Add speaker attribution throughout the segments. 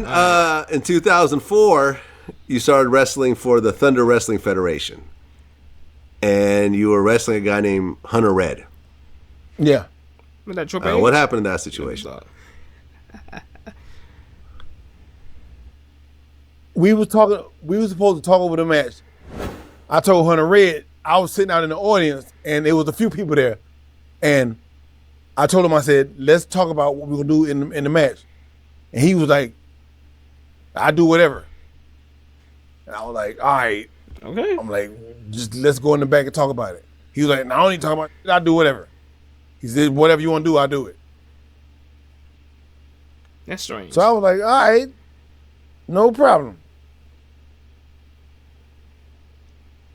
Speaker 1: then in 2004, you started wrestling for the Thunder Wrestling Federation. And you were wrestling a guy named Hunter Red.
Speaker 2: Yeah.
Speaker 1: What happened in that situation?
Speaker 2: We were supposed to talk over the match. I told Hunter Red, I was sitting out in the audience, and there was a few people there. And I told him, I said, let's talk about what we're going to do in the match. And he was like, I do whatever. And I was like, all right.
Speaker 3: Okay.
Speaker 2: I'm like, just let's go in the back and talk about it. He was like, no, I don't need to talk about it. I do whatever. He said, whatever you want to do, I'll do it.
Speaker 3: That's strange.
Speaker 2: So I was like, all right, no problem.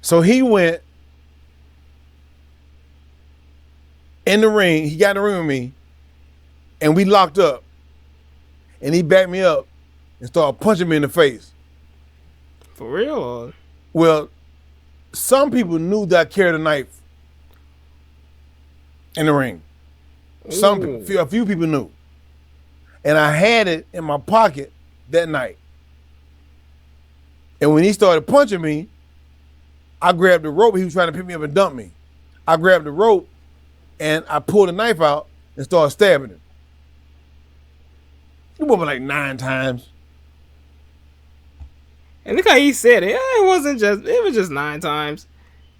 Speaker 2: So he went in the ring. He got in the ring with me, and we locked up. And he backed me up and started punching me in the face.
Speaker 3: For real? Or?
Speaker 2: Well, some people knew that I carried a knife in the ring. Some people, a few people knew. And I had it in my pocket that night. And when he started punching me, I grabbed the rope. He was trying to pick me up and dump me. I grabbed the rope and I pulled the knife out and started stabbing him. He whooped me like 9 times.
Speaker 3: And look how he said it. It was just 9 times.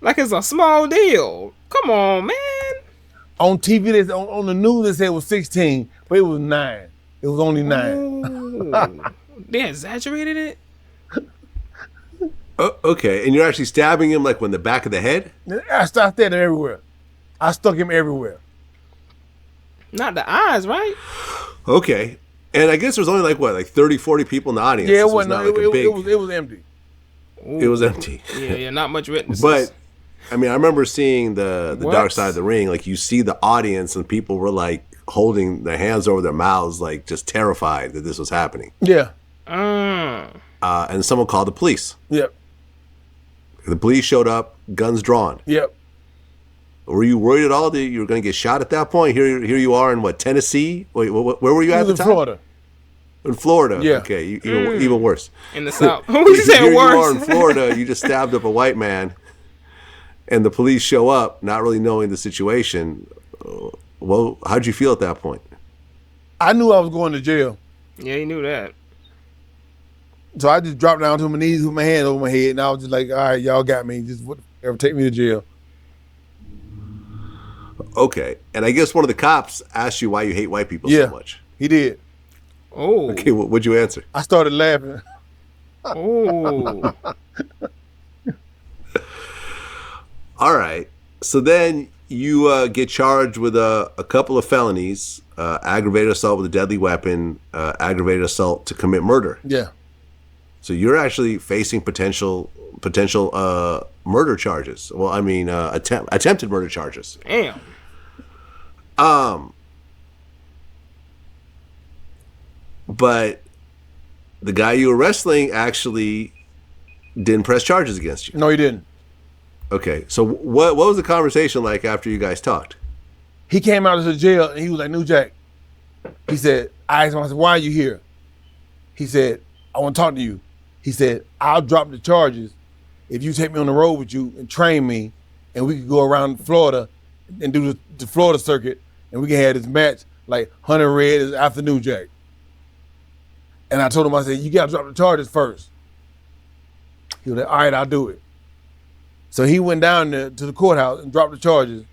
Speaker 3: Like it's a small deal. Come on, man.
Speaker 2: On TV, on the news, they said it was 16, but it was 9. It was only 9.
Speaker 3: They exaggerated it?
Speaker 1: Okay, and you're actually stabbing him like in the back of the head?
Speaker 2: I stabbed him everywhere. I stuck him everywhere.
Speaker 3: Not the eyes, right?
Speaker 1: Okay. And I guess there was only like 30, 40 people in the audience.
Speaker 2: Yeah, it was empty.
Speaker 1: Ooh. It was empty.
Speaker 3: Yeah, not much witnesses.
Speaker 1: But, I mean, I remember seeing the dark side of the ring. Like, you see the audience and people were like holding their hands over their mouths, like just terrified that this was happening.
Speaker 2: Yeah.
Speaker 1: And someone called the police.
Speaker 2: Yep.
Speaker 1: The police showed up, guns drawn.
Speaker 2: Yep.
Speaker 1: Were you worried at all that you were going to get shot at that point? Here you are in what, Tennessee? Wait, where were you at the time?
Speaker 2: Florida.
Speaker 1: In Florida.
Speaker 2: Yeah.
Speaker 1: Okay, even worse.
Speaker 3: In the South. Who said
Speaker 1: Here
Speaker 3: worse?
Speaker 1: you are in Florida. You just stabbed up a white man, and the police show up, not really knowing the situation. Well, how'd you feel at that point?
Speaker 2: I knew I was going to jail.
Speaker 3: Yeah, he knew that.
Speaker 2: So I just dropped down to my knees with my hands over my head, and I was just like, all right, y'all got me. Just whatever, take me to jail.
Speaker 1: Okay. And I guess one of the cops asked you why you hate white people so much.
Speaker 2: He did.
Speaker 3: Oh.
Speaker 1: Okay, what'd you answer?
Speaker 2: I started laughing.
Speaker 3: Oh.
Speaker 1: All right. So then you get charged with a couple of felonies, aggravated assault with a deadly weapon, aggravated assault to commit murder.
Speaker 2: Yeah.
Speaker 1: So you're actually facing potential murder charges. Well, I mean, attempted murder charges.
Speaker 3: Damn.
Speaker 1: But the guy you were wrestling actually didn't press charges against you.
Speaker 2: No, he didn't.
Speaker 1: Okay, so what was the conversation like after you guys talked?
Speaker 2: He came out of the jail and he was like, New Jack. He said, I asked him, I said, why are you here? He said, I want to talk to you. He said, I'll drop the charges if you take me on the road with you and train me, and we could go around Florida and do the Florida circuit, and we can have this match like Hunter Red is after New Jack. And I told him, I said, you got to drop the charges first. He was like, all right, I'll do it. So he went down there to the courthouse and dropped the charges,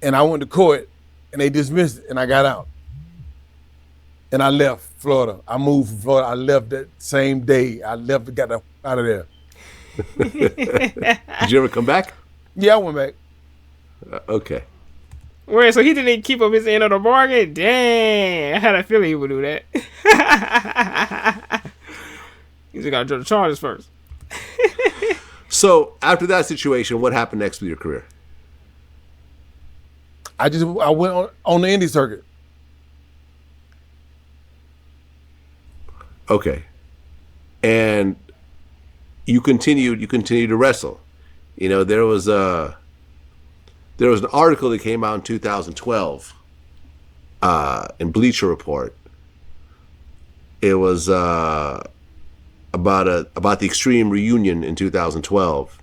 Speaker 2: and I went to court, and they dismissed it, and I got out. And I left Florida. I moved from Florida. I left that same day. I left and got out of there.
Speaker 1: Did you ever come back?
Speaker 2: Yeah, I went back.
Speaker 1: Okay.
Speaker 3: Wait, so he didn't even keep up his end of the bargain? Dang, I had a feeling he would do that. He's got to drop the charges first.
Speaker 1: So after that situation, what happened next with your career?
Speaker 2: I went on the indie circuit.
Speaker 1: Okay. And you continued to wrestle. You know, there was an article that came out in 2012 in Bleacher Report It was about the Extreme reunion in 2012,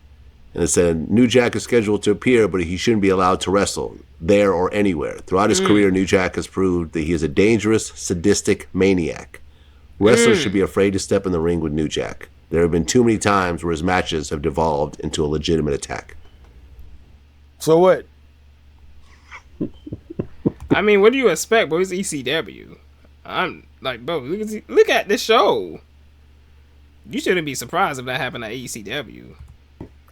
Speaker 1: and it said New Jack is scheduled to appear, but he shouldn't be allowed to wrestle there or anywhere. Throughout his career, New Jack has proved that he is a dangerous, sadistic maniac. Wrestlers should be afraid to step in the ring with New Jack. There have been too many times where his matches have devolved into a legitimate attack.
Speaker 2: So what?
Speaker 3: I mean, what do you expect, bro? It's ECW. I'm like, bro, look at this show. You shouldn't be surprised if that happened at ECW.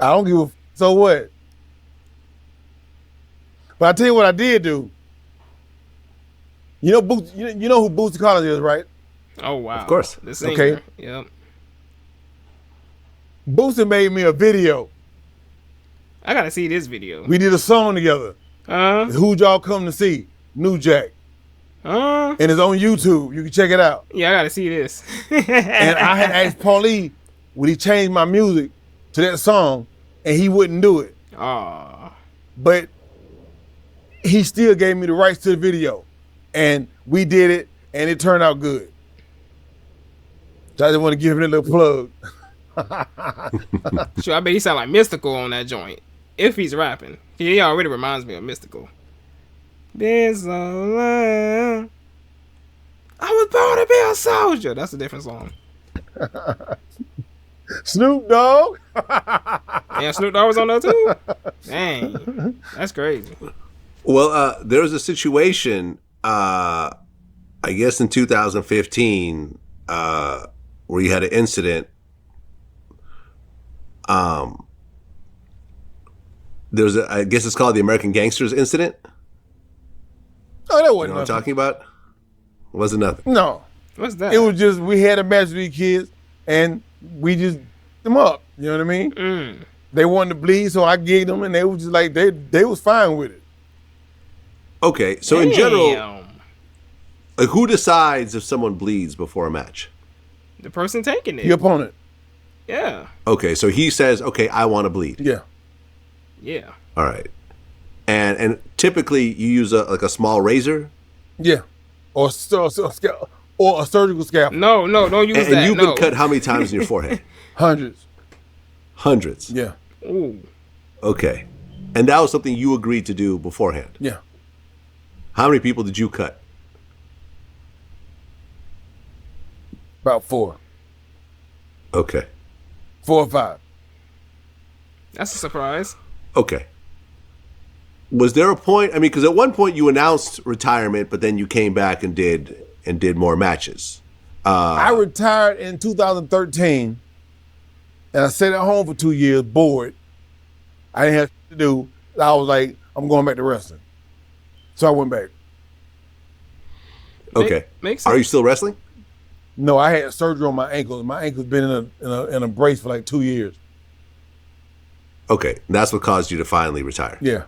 Speaker 2: I don't give a. So what? But I tell you what I did do. You know, you know who Bootsy Collins is, right?
Speaker 3: Oh wow,
Speaker 1: Of course.
Speaker 3: The singer.
Speaker 2: Okay.
Speaker 3: Yep.
Speaker 2: Bootsy made me a video.
Speaker 3: I gotta see this video.
Speaker 2: We did a song together. Who'd y'all come to see? New Jack. And it's on YouTube. You can check it out.
Speaker 3: Yeah, I gotta see this.
Speaker 2: And I had asked Paulie, would he change my music to that song? And he wouldn't do it.
Speaker 3: Aw.
Speaker 2: But he still gave me the rights to the video. And we did it, and it turned out good. So I just want to give him a little plug.
Speaker 3: Sure, I bet he sound like Mystical on that joint. If he's rapping. He already reminds me of Mystical. Been so long. I was born to be a soldier. That's a different song.
Speaker 2: Snoop Dogg.
Speaker 3: Yeah, Snoop Dogg was on there too? Dang. That's crazy.
Speaker 1: Well, there was a situation, I guess in 2015, where you had an incident. There's I guess it's called the American Gangsters incident.
Speaker 2: Oh, that
Speaker 1: You
Speaker 2: wasn't
Speaker 1: know what I'm
Speaker 2: nothing.
Speaker 1: talking about? Wasn't nothing.
Speaker 2: No.
Speaker 3: What's that?
Speaker 2: It was just, we had a match with these kids, and we just them up. You know what I mean? They wanted to bleed, so I gave them, and they was just like, they was fine with it.
Speaker 1: Okay, so in general,
Speaker 3: Damn.
Speaker 1: like, who decides if someone bleeds before a match?
Speaker 3: The person taking it.
Speaker 2: The opponent.
Speaker 3: Yeah.
Speaker 1: Okay, so he says, okay, I want to bleed.
Speaker 2: Yeah.
Speaker 3: Yeah.
Speaker 1: All right. And typically you use a small razor.
Speaker 2: Yeah. Or a surgical scalpel.
Speaker 3: No, don't use that.
Speaker 1: And you've
Speaker 3: no.
Speaker 1: been cut how many times in your forehead?
Speaker 2: Hundreds.
Speaker 1: Hundreds.
Speaker 2: Yeah.
Speaker 3: Ooh.
Speaker 1: Okay. And that was something you agreed to do beforehand.
Speaker 2: Yeah.
Speaker 1: How many people did you cut?
Speaker 2: About 4.
Speaker 1: Okay.
Speaker 2: 4 or 5.
Speaker 3: That's a surprise.
Speaker 1: Okay. Was there a point? I mean, because at one point you announced retirement, but then you came back and did more matches.
Speaker 2: I retired in 2013, and I sat at home for 2 years, bored. I didn't have shit to do. I was like, I'm going back to wrestling. So I went back.
Speaker 1: Okay.
Speaker 3: Makes
Speaker 1: Are you
Speaker 3: sense.
Speaker 1: still wrestling?
Speaker 2: No, I had surgery on my ankle. My ankle's been in a brace for like 2 years.
Speaker 1: Okay. And that's what caused you to finally retire.
Speaker 2: Yeah.